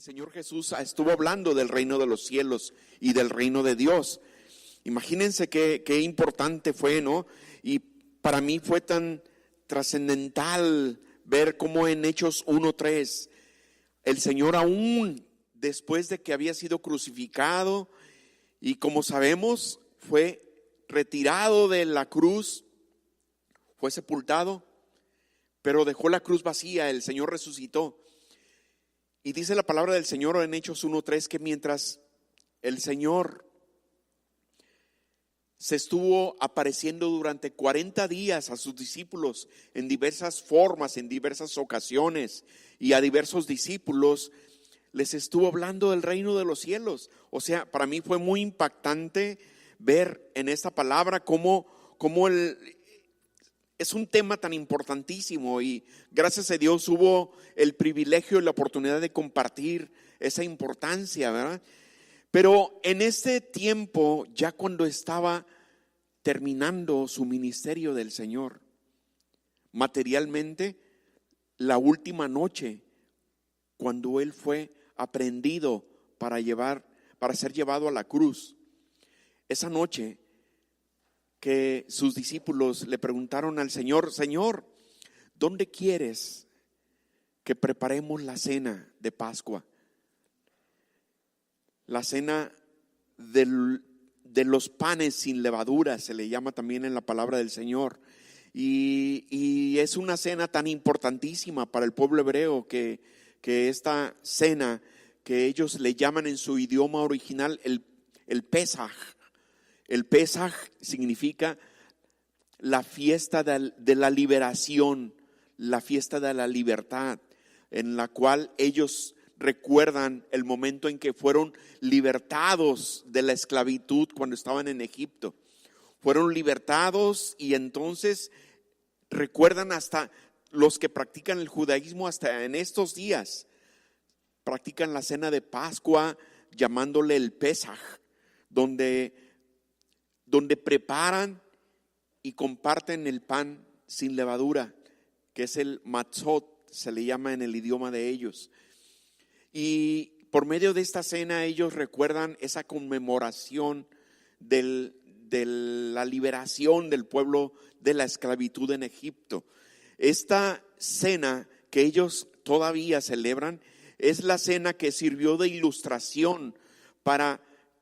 el Señor Jesús estuvo hablando del reino de los cielos y del reino de Dios. Imagínense qué importante fue, ¿no? Y para mí fue tan trascendental ver cómo en Hechos 1:3 el Señor, aún después de que había sido crucificado y, como sabemos, fue retirado de la cruz, fue sepultado, pero dejó la cruz vacía. El Señor resucitó. Y dice la palabra del Señor en Hechos 1:3 que mientras el Señor se estuvo apareciendo durante 40 días a sus discípulos en diversas formas, en diversas ocasiones, y a diversos discípulos les estuvo hablando del reino de los cielos. O sea, para mí fue muy impactante ver en esta palabra cómo es un tema tan importantísimo, y gracias a Dios hubo el privilegio y la oportunidad de compartir esa importancia, ¿verdad? Pero en este tiempo, ya cuando estaba terminando su ministerio del Señor, materialmente, la última noche, cuando Él fue aprehendido para ser llevado a la cruz, esa noche que sus discípulos le preguntaron al Señor: Señor, ¿dónde quieres que preparemos la cena de Pascua? La cena de los panes sin levadura, se le llama también en la palabra del Señor. Y es una cena tan importantísima para el pueblo hebreo que esta cena, que ellos le llaman en su idioma original el Pesaj. El Pesaj significa la fiesta de la liberación, la fiesta de la libertad, en la cual ellos recuerdan el momento en que fueron libertados de la esclavitud cuando estaban en Egipto. Fueron libertados, y entonces recuerdan, hasta los que practican el judaísmo hasta en estos días practican la cena de Pascua llamándole el Pesaj, donde preparan y comparten el pan sin levadura, que es el matzot, se le llama en el idioma de ellos. Y por medio de esta cena ellos recuerdan esa conmemoración de la liberación del pueblo de la esclavitud en Egipto. Esta cena que ellos todavía celebran es la cena que sirvió de ilustración para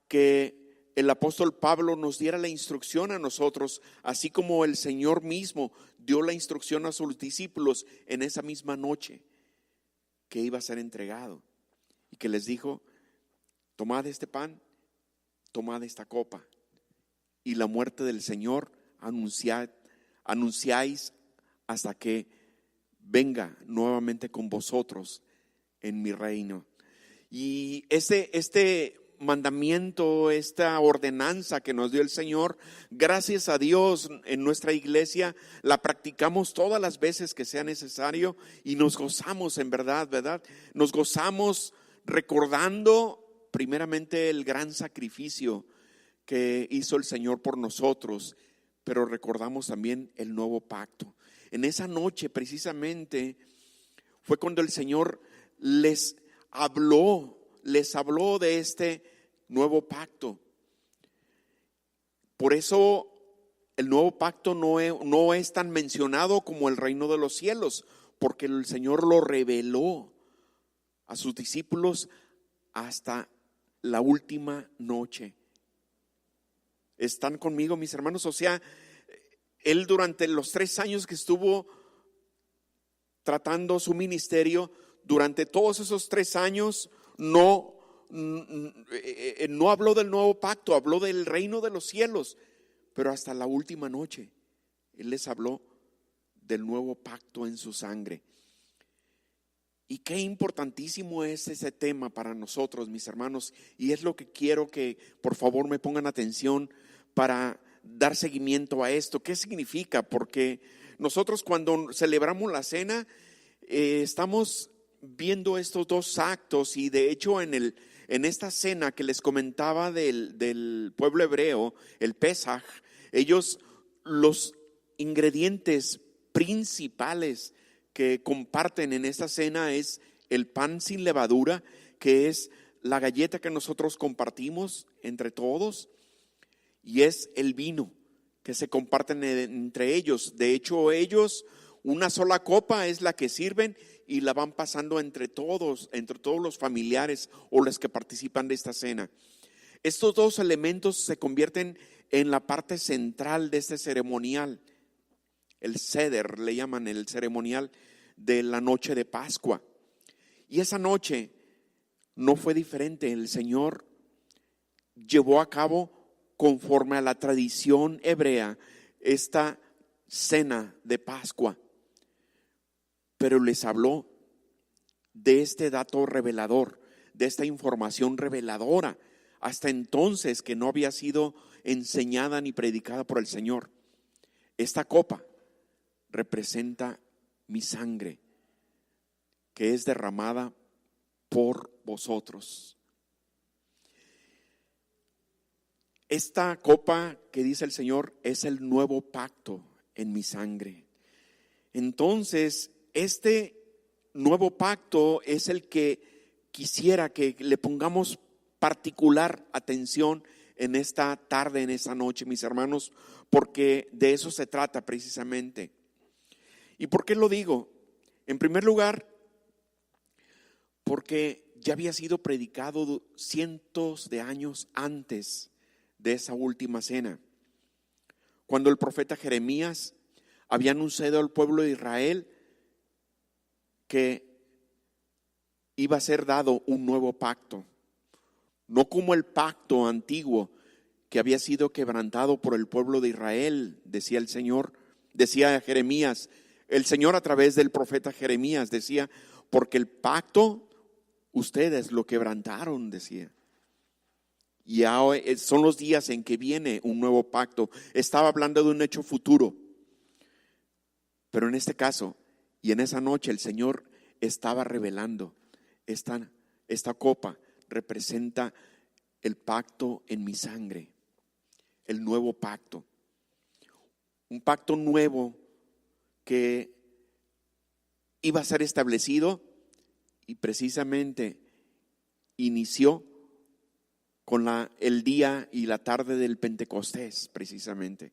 que el apóstol Pablo nos diera la instrucción a nosotros, así como el Señor mismo dio la instrucción a sus discípulos en esa misma noche que iba a ser entregado, y que les dijo: tomad este pan, tomad esta copa, y la muerte del Señor anunciáis hasta que venga nuevamente con vosotros en mi reino. Y este mandamiento, esta ordenanza que nos dio el Señor, gracias a Dios, en nuestra iglesia la practicamos todas las veces que sea necesario, y nos gozamos en verdad. Nos gozamos recordando primeramente el gran sacrificio que hizo el Señor por nosotros, pero recordamos también el nuevo pacto. En esa noche precisamente fue cuando el Señor les habló de este nuevo pacto. Por eso el nuevo pacto no es tan mencionado como el reino de los cielos, porque el Señor lo reveló a sus discípulos hasta la última noche. ¿Están conmigo, mis hermanos? O sea, Él durante los 3 años que estuvo tratando su ministerio, durante todos esos 3 años no habló del nuevo pacto, habló del reino de los cielos, pero hasta la última noche Él les habló del nuevo pacto en su sangre. Y qué importantísimo es ese tema para nosotros, mis hermanos, y es lo que quiero que por favor me pongan atención para dar seguimiento a esto. ¿Qué significa? Porque nosotros, cuando celebramos la cena, estamos viendo estos dos actos, y de hecho en esta cena que les comentaba del pueblo hebreo, el Pesaj, ellos, los ingredientes principales que comparten en esta cena es el pan sin levadura, que es la galleta que nosotros compartimos entre todos, y es el vino que se comparten entre ellos. De hecho, ellos, una sola copa es la que sirven y la van pasando entre todos los familiares o los que participan de esta cena. Estos dos elementos se convierten en la parte central de este ceremonial. El Seder, le llaman el ceremonial de la noche de Pascua. Y esa noche no fue diferente. El Señor llevó a cabo, conforme a la tradición hebrea, esta cena de Pascua. Pero les habló de este dato revelador, de esta información reveladora, hasta entonces que no había sido enseñada ni predicada por el Señor. Esta copa representa mi sangre, que es derramada por vosotros. Esta copa que dice el Señor es el nuevo pacto en mi sangre. Entonces, este nuevo pacto es el que quisiera que le pongamos particular atención en esta tarde, en esta noche, mis hermanos, porque de eso se trata precisamente. ¿Y por qué lo digo? En primer lugar, porque ya había sido predicado cientos de años antes de esa última cena, cuando el profeta Jeremías había anunciado al pueblo de Israel que iba a ser dado un nuevo pacto, no como el pacto antiguo que había sido quebrantado por el pueblo de Israel, decía el Señor, decía Jeremías, el Señor a través del profeta Jeremías decía, porque el pacto ustedes lo quebrantaron, decía. Y ahora son los días en que viene un nuevo pacto. Estaba hablando de un hecho futuro. Pero en este caso y en esa noche el Señor estaba revelando esta copa representa el pacto en mi sangre, el nuevo pacto. Un pacto nuevo que iba a ser establecido y precisamente inició con el día y la tarde del Pentecostés, precisamente.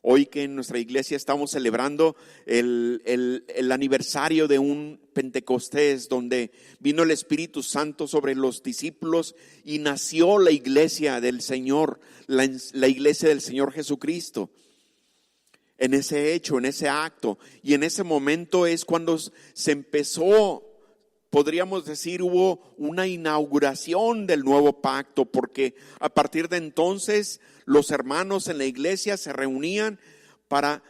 Hoy que en nuestra iglesia estamos celebrando el aniversario de un Pentecostés donde vino el Espíritu Santo sobre los discípulos y nació la iglesia del Señor, la iglesia del Señor Jesucristo. En ese hecho, en ese acto y en ese momento es cuando se empezó, podríamos decir, hubo una inauguración del nuevo pacto, porque a partir de entonces los hermanos en la iglesia se reunían para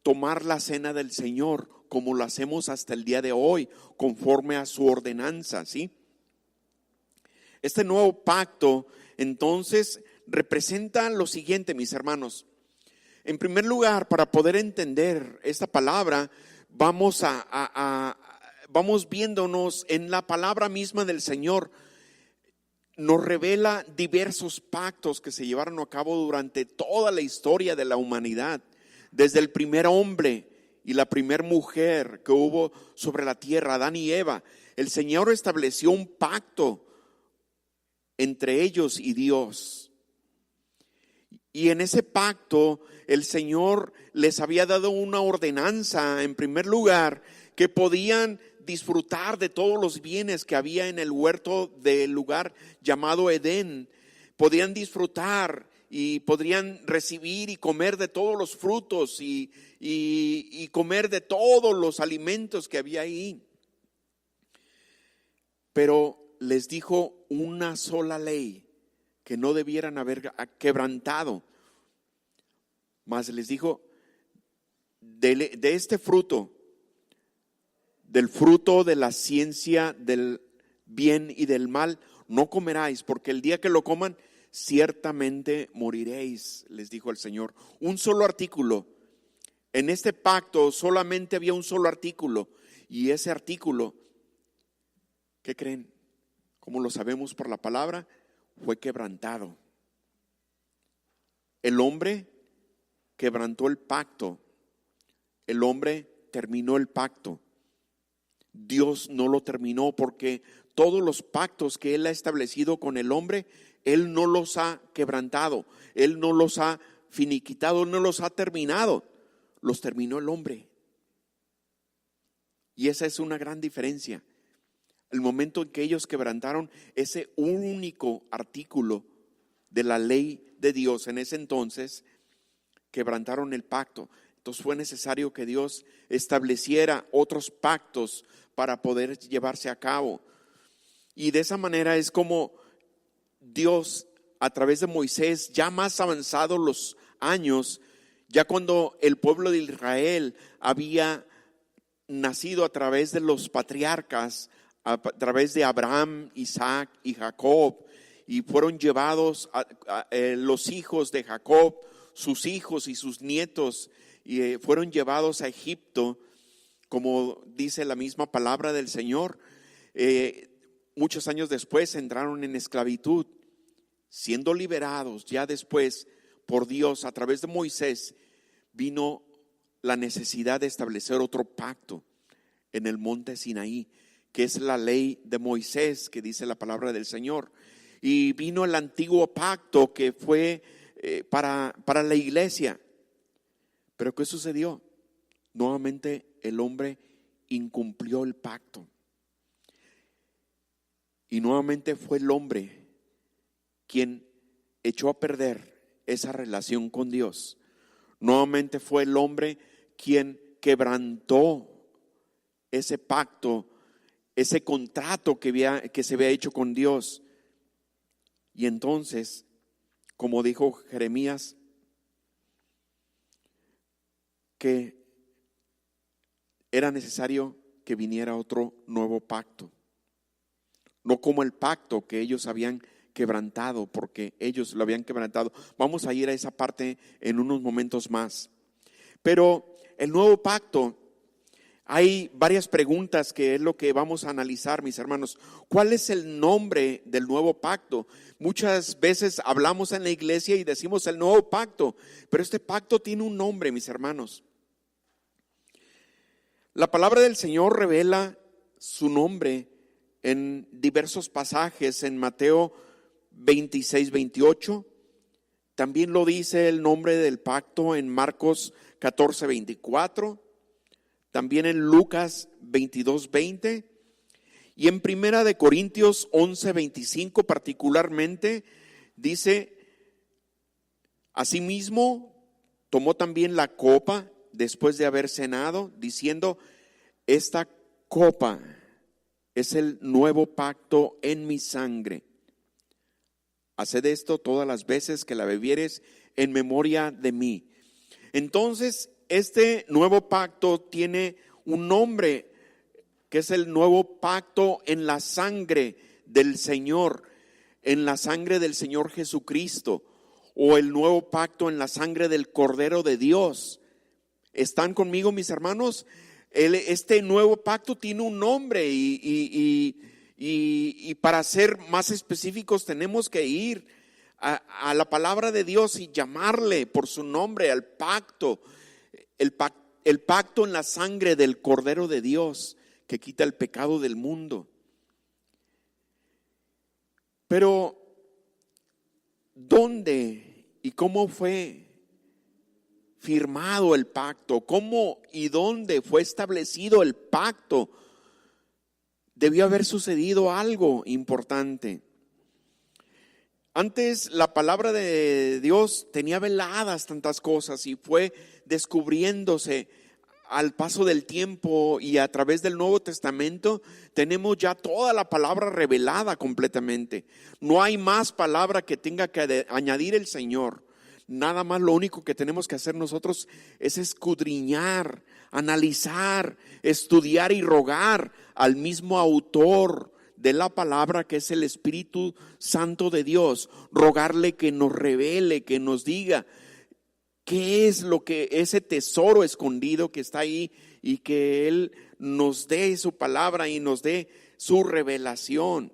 tomar la cena del Señor, como lo hacemos hasta el día de hoy, conforme a su ordenanza, ¿sí? Este nuevo pacto, entonces, representa lo siguiente, mis hermanos. En primer lugar, para poder entender esta palabra, vamos viéndonos en la palabra misma del Señor. Nos revela diversos pactos que se llevaron a cabo durante toda la historia de la humanidad, desde el primer hombre y la primera mujer que hubo sobre la tierra, Adán y Eva. El Señor estableció un pacto entre ellos y Dios. Y en ese pacto el Señor les había dado una ordenanza, en primer lugar, que podían disfrutar de todos los bienes que había en el huerto del lugar llamado Edén. Podían disfrutar y podrían recibir y comer de todos los frutos y comer de todos los alimentos que había ahí. Pero les dijo una sola ley que no debieran haber quebrantado. Mas les dijo, de este fruto, del fruto de la ciencia del bien y del mal, no comeráis, porque el día que lo coman, ciertamente moriréis, les dijo el Señor. Un solo artículo. En este pacto solamente había un solo artículo, y ese artículo, ¿qué creen? Como lo sabemos por la palabra, fue quebrantado. El hombre quebrantó el pacto. El hombre terminó el pacto. Dios no lo terminó porque todos los pactos que Él ha establecido con el hombre, Él no los ha quebrantado, Él no los ha finiquitado, no los ha terminado, los terminó el hombre. Y esa es una gran diferencia. El momento en que ellos quebrantaron ese único artículo de la ley de Dios, en ese entonces quebrantaron el pacto. Entonces fue necesario que Dios estableciera otros pactos para poder llevarse a cabo. Y de esa manera es como Dios, a través de Moisés, ya más avanzados los años, ya cuando el pueblo de Israel había nacido a través de los patriarcas, a través de Abraham, Isaac y Jacob, y fueron llevados los hijos de Jacob, sus hijos y sus nietos, y fueron llevados a Egipto, como dice la misma palabra del Señor. Muchos años después entraron en esclavitud, siendo liberados ya después por Dios a través de Moisés. Vino la necesidad de establecer otro pacto en el monte Sinaí, que es la ley de Moisés, que dice la palabra del Señor. Y vino el antiguo pacto que fue para la iglesia. Pero ¿qué sucedió? Nuevamente el hombre incumplió el pacto. Y nuevamente fue el hombre quien echó a perder esa relación con Dios. Nuevamente fue el hombre quien quebrantó ese pacto, ese contrato que se había hecho con Dios. Y entonces, como dijo Jeremías, que era necesario que viniera otro nuevo pacto. No como el pacto que ellos habían quebrantado, porque ellos lo habían quebrantado. Vamos a ir a esa parte en unos momentos más. Pero el nuevo pacto, hay varias preguntas que es lo que vamos a analizar, mis hermanos. ¿Cuál es el nombre del nuevo pacto? Muchas veces hablamos en la iglesia y decimos el nuevo pacto, pero este pacto tiene un nombre, mis hermanos. La palabra del Señor revela su nombre en diversos pasajes, en Mateo 26, 28. También lo dice el nombre del pacto en Marcos 14, 24. También en Lucas 22, 20. Y en Primera de Corintios 11, 25 particularmente dice: asimismo tomó también la copa después de haber cenado, diciendo: esta copa es el nuevo pacto en mi sangre. Haced esto todas las veces que la bebieres en memoria de mí. Entonces, este nuevo pacto tiene un nombre, que es el nuevo pacto en la sangre del Señor, en la sangre del Señor Jesucristo, o el nuevo pacto en la sangre del Cordero de Dios. ¿Están conmigo, mis hermanos? Este nuevo pacto tiene un nombre y para ser más específicos tenemos que ir a la palabra de Dios y llamarle por su nombre al pacto, el pacto en la sangre del Cordero de Dios que quita el pecado del mundo. Pero ¿dónde y cómo fue firmado el pacto? ¿Cómo y dónde fue establecido el pacto? Debió haber sucedido algo importante. Antes la palabra de Dios tenía veladas tantas cosas y fue descubriéndose al paso del tiempo, y a través del Nuevo Testamento tenemos ya toda la palabra revelada completamente. No hay más palabra que tenga que añadir el Señor. Nada más, lo único que tenemos que hacer nosotros es escudriñar, analizar, estudiar y rogar al mismo autor de la palabra, que es el Espíritu Santo de Dios. Rogarle que nos revele, que nos diga qué es lo que ese tesoro escondido que está ahí, y que Él nos dé su palabra y nos dé su revelación.